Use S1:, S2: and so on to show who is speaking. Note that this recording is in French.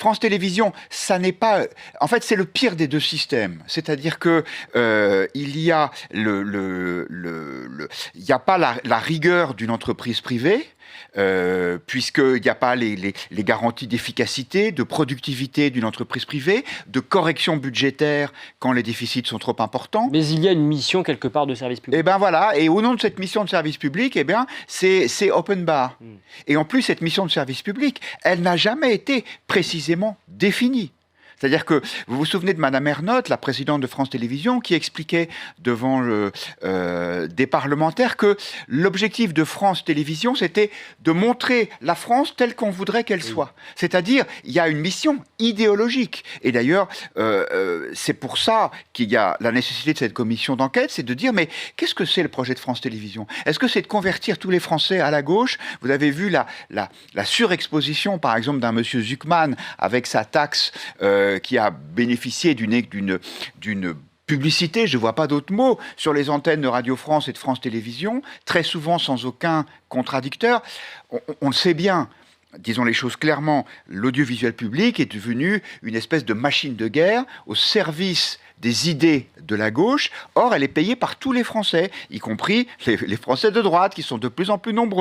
S1: France Télévisions, ça n'est pas... En fait, c'est le pire des deux systèmes. C'est-à-dire que il y a il y a pas la rigueur d'une entreprise privée, puisqu'il n'y a pas les garanties d'efficacité, de productivité d'une entreprise privée, de correction budgétaire quand les déficits sont trop importants.
S2: Mais il y a une mission quelque part de service public.
S1: Et bien voilà, et au nom de cette mission de service public, eh bien, c'est open bar. Et en plus, cette mission de service public, elle n'a jamais été précisément définie. C'est-à-dire que vous vous souvenez de Madame Ernotte, la présidente de France Télévisions, qui expliquait devant des parlementaires que l'objectif de France Télévisions, c'était de montrer la France telle qu'on voudrait qu'elle soit. C'est-à-dire, il y a une mission idéologique. Et d'ailleurs, c'est pour ça qu'il y a la nécessité de cette commission d'enquête, c'est de dire, mais qu'est-ce que c'est le projet de France Télévisions? Est-ce que c'est de convertir tous les Français à la gauche? Vous avez vu la surexposition, par exemple, d'un monsieur Zuckman avec sa taxe qui a bénéficié d'une publicité, je ne vois pas d'autre mot, sur les antennes de Radio France et de France Télévisions, très souvent sans aucun contradicteur. On le sait bien, disons les choses clairement, l'audiovisuel public est devenu une espèce de machine de guerre au service des idées de la gauche. Or, elle est payée par tous les Français, y compris les Français de droite, qui sont de plus en plus nombreux.